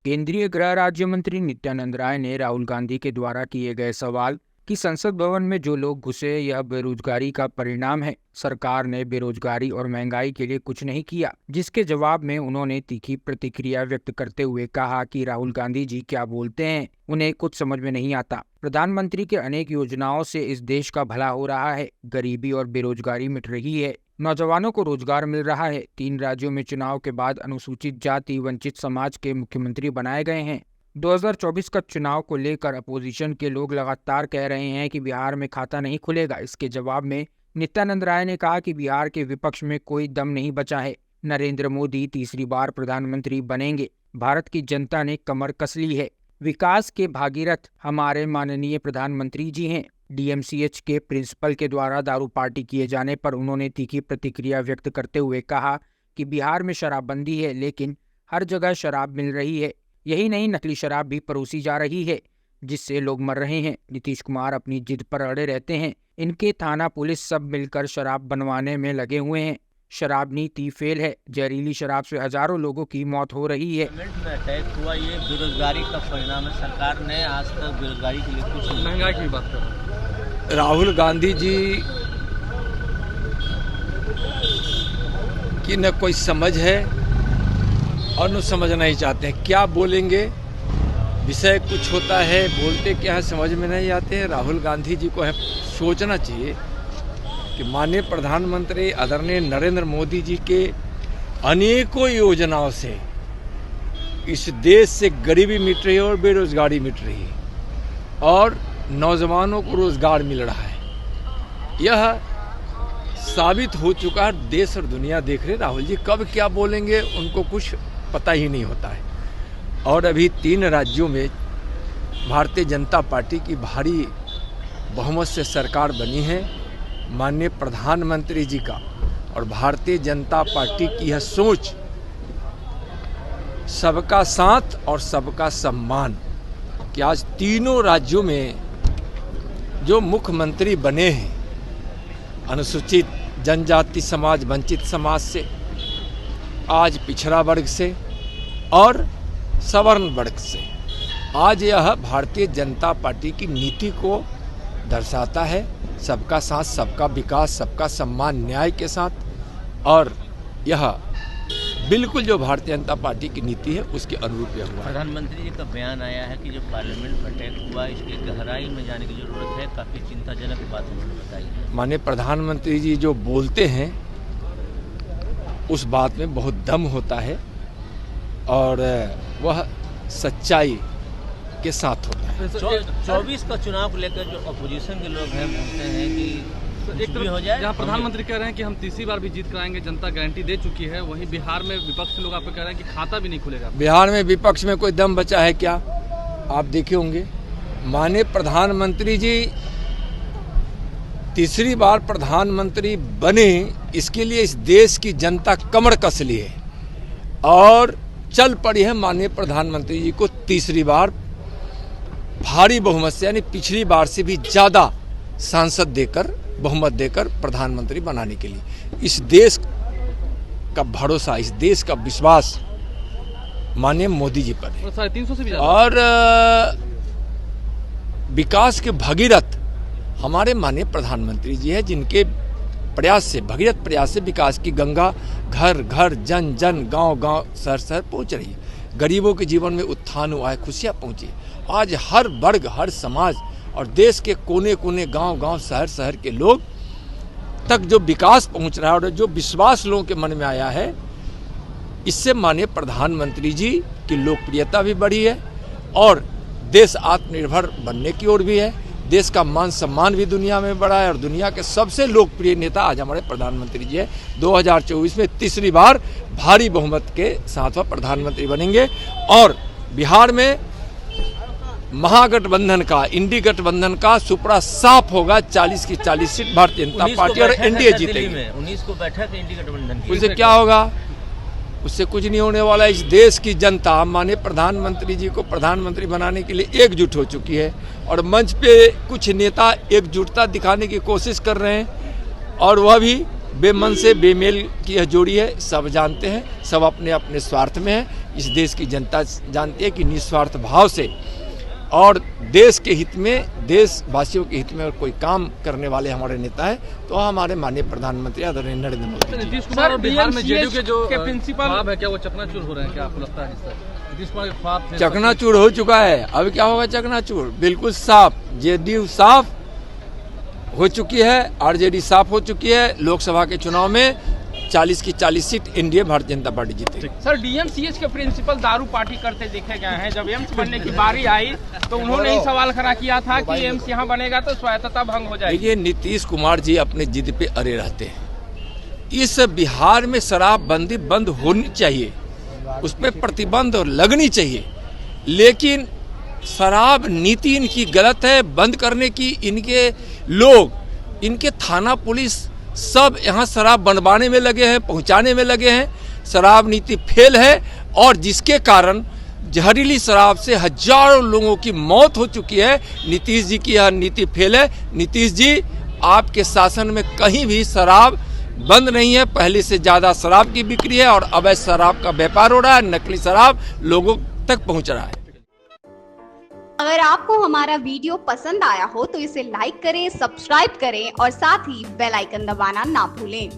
केंद्रीय गृह राज्य मंत्री नित्यानंद राय ने राहुल गांधी के द्वारा किए गए सवाल कि संसद भवन में जो लोग घुसे यह बेरोजगारी का परिणाम है, सरकार ने बेरोजगारी और महंगाई के लिए कुछ नहीं किया, जिसके जवाब में उन्होंने तीखी प्रतिक्रिया व्यक्त करते हुए कहा कि राहुल गांधी जी क्या बोलते हैं, उन्हें कुछ समझ में नहीं आता। प्रधानमंत्री के अनेक योजनाओं से इस देश का भला हो रहा है, गरीबी और बेरोजगारी मिट रही है, नौजवानों को रोजगार मिल रहा है। 3 राज्यों में चुनाव के बाद अनुसूचित जाति वंचित समाज के मुख्यमंत्री बनाए गए हैं। 2024 का चुनाव को लेकर अपोजिशन के लोग लगातार कह रहे हैं कि बिहार में खाता नहीं खुलेगा। इसके जवाब में नित्यानंद राय ने कहा कि बिहार के विपक्ष में कोई दम नहीं बचा है। नरेंद्र मोदी तीसरी बार प्रधानमंत्री बनेंगे। भारत की जनता ने कमर कस ली है। विकास के भागीरथ हमारे माननीय प्रधानमंत्री जी हैं। डीएमसीएच के प्रिंसिपल के द्वारा दारू पार्टी किए जाने पर उन्होंने तीखी प्रतिक्रिया व्यक्त करते हुए कहा कि बिहार में शराबबंदी है, लेकिन हर जगह शराब मिल रही है। यही नहीं, नकली शराब भी परोसी जा रही है, जिससे लोग मर रहे हैं। नीतीश कुमार अपनी जिद पर अड़े रहते हैं। इनके थाना पुलिस सब मिलकर शराब बनवाने में लगे हुए हैं। शराब नीति फेल है। जहरीली शराब से हजारों लोगों की मौत हो रही है। में अटैक हुआ, ये बेरोजगारी का परिणाम है। सरकार ने आज तक बेरोजगारी के लिए कुछ, महंगाई की बात कर रहे हैं। राहुल गांधी जी की न कोई समझ है और न समझना ही चाहते हैं। क्या बोलेंगे, विषय कुछ होता है, बोलते क्या है समझ में नहीं आते हैं। राहुल गांधी जी को है सोचना चाहिए कि माननीय प्रधानमंत्री आदरणीय नरेंद्र मोदी जी के अनेकों योजनाओं से इस देश से गरीबी मिट रही है और बेरोजगारी मिट रही है और नौजवानों को रोजगार मिल रहा है। यह साबित हो चुका है। देश और दुनिया देख रहे। राहुल जी कब क्या बोलेंगे उनको कुछ पता ही नहीं होता है। और अभी 3 राज्यों में भारतीय जनता पार्टी की भारी बहुमत से सरकार बनी है। माननीय प्रधानमंत्री जी का और भारतीय जनता पार्टी की यह सोच सबका साथ और सबका सम्मान कि आज तीनों राज्यों में जो मुख्यमंत्री बने हैं अनुसूचित जनजाति समाज वंचित समाज से, आज पिछड़ा वर्ग से और सवर्ण वर्ग से, आज यह भारतीय जनता पार्टी की नीति को दर्शाता है। सबका साथ, सबका विकास, सबका सम्मान, न्याय के साथ। और यह बिल्कुल जो भारतीय जनता पार्टी की नीति है उसके अनुरूप यह हुआ। प्रधानमंत्री जी का बयान आया है कि जो पार्लियामेंट में अटैक हुआ इसकी गहराई में जाने की जरूरत है। काफी चिंताजनक बात उन्होंने बताई। माननीय प्रधानमंत्री जी जो बोलते हैं उस बात में बहुत दम होता है और वह सच्चाई के साथ होता है। 24 का चुनाव को लेकर जो अपोजिशन के लोग हैं बोलते हैं कि एक तरफ हो जाए, जहाँ प्रधानमंत्री कह रहे हैं कि हम तीसरी बार भी जीत कराएंगे, जनता गारंटी दे चुकी है, वहीं बिहार में विपक्ष के लोग आपको कह रहे हैं कि खाता भी नहीं खुलेगा। बिहार में विपक्ष में कोई दम बचा है क्या? आप देखे होंगे माननीय प्रधानमंत्री जी तीसरी बार प्रधानमंत्री बने, इसके लिए इस देश की जनता कमर कस ली है और चल पड़ी है माननीय प्रधानमंत्री जी को तीसरी बार भारी बहुमत से, यानी पिछली बार से भी ज्यादा सांसद देकर, बहुमत देकर प्रधानमंत्री बनाने के लिए। इस देश का भरोसा, इस देश का विश्वास माननीय मोदी जी पर है। 350 से भी ज्यादा। और विकास के भगीरथ हमारे माननीय प्रधानमंत्री जी है, जिनके प्रयास से, भगीरथ प्रयास से विकास की गंगा घर घर, जन जन, गांव गांव, शहर शहर पहुंच रही है। गरीबों के जीवन में उत्थान हुआ है, खुशियां पहुंची। आज हर वर्ग, हर समाज और देश के कोने कोने, गांव गांव, शहर शहर के लोग तक जो विकास पहुंच रहा है और जो विश्वास लोगों के मन में आया है, इससे माननीय प्रधानमंत्री जी की लोकप्रियता भी बढ़ी है और देश आत्मनिर्भर बनने की ओर भी है। देश का मान सम्मान भी दुनिया में बढ़ा है और दुनिया के सबसे लोकप्रिय नेता आज हमारे प्रधानमंत्री जी है। 2024 में तीसरी बार भारी बहुमत के साथ वह प्रधानमंत्री बनेंगे और बिहार में महागठबंधन का, इंडी गठबंधन का सुपड़ा साफ होगा। 40 की 40 सीट भारतीय जनता पार्टी और एनडीए जीतेगी। 19 को बैठक इंडी गठबंधन की। उससे क्या होगा? उससे कुछ नहीं होने वाला। इस देश की जनता माननीय प्रधानमंत्री जी को प्रधानमंत्री बनाने के लिए एकजुट हो चुकी है और मंच पे कुछ नेता एकजुटता दिखाने की कोशिश कर रहे हैं और वह भी बेमन से बेमेल की यह जोड़ी है, सब जानते हैं, सब अपने अपने स्वार्थ में है। इस देश की जनता जानती है कि निस्वार्थ भाव से और देश के हित में, देशवासियों के हित में और कोई काम करने वाले हमारे नेता है तो हमारे माननीय प्रधानमंत्री आदरणीय नरेंद्र मोदी। नीतीश कुमार और बिहार में जेडीयू के जो ख्वाब है, क्या वो चकनाचूर हो रहे हैं? क्या आपको लगता है नीतीश कुमार के ख्वाब थे? चकनाचूर हो चुका है, अब क्या होगा? चकनाचूर बिल्कुल साफ, जेडीयू साफ हो चुकी है, आरजेडी साफ हो चुकी है। लोकसभा के चुनाव में 40 की 40 seat NDA Bharatiya Janata party जीतेगी। सर, डीएमसीएच के प्रिंसिपल दारू पार्टी करते देखे गए हैं। जब एम्स बनने की बारी आई तो उन्होंने ही सवाल खड़ा किया था कि एम्स यहाँ बनेगा तो स्वायत्तता भंग हो जाएगी। देखिए, नीतीश कुमार जी अपने जिद पे अड़े रहते हैं। इस बिहार में शराबबंदी बंद होनी चाहिए, उस पर प्रतिबंध लगनी चाहिए, लेकिन शराब नीति इनकी गलत है। बंद करने की इनके लोग, इनके थाना पुलिस सब यहाँ शराब बनवाने में लगे हैं, पहुँचाने में लगे हैं। शराब नीति फेल है और जिसके कारण जहरीली शराब से हजारों लोगों की मौत हो चुकी है। नीतीश जी की यह नीति फेल है। नीतीश जी, आपके शासन में कहीं भी शराब बंद नहीं है, पहले से ज़्यादा शराब की बिक्री है और अवैध शराब का व्यापार हो रहा है, नकली शराब लोगों तक पहुँच रहा है। अगर आपको हमारा वीडियो पसंद आया हो तो इसे लाइक करें, सब्सक्राइब करें और साथ ही बेल आइकन दबाना ना भूलें।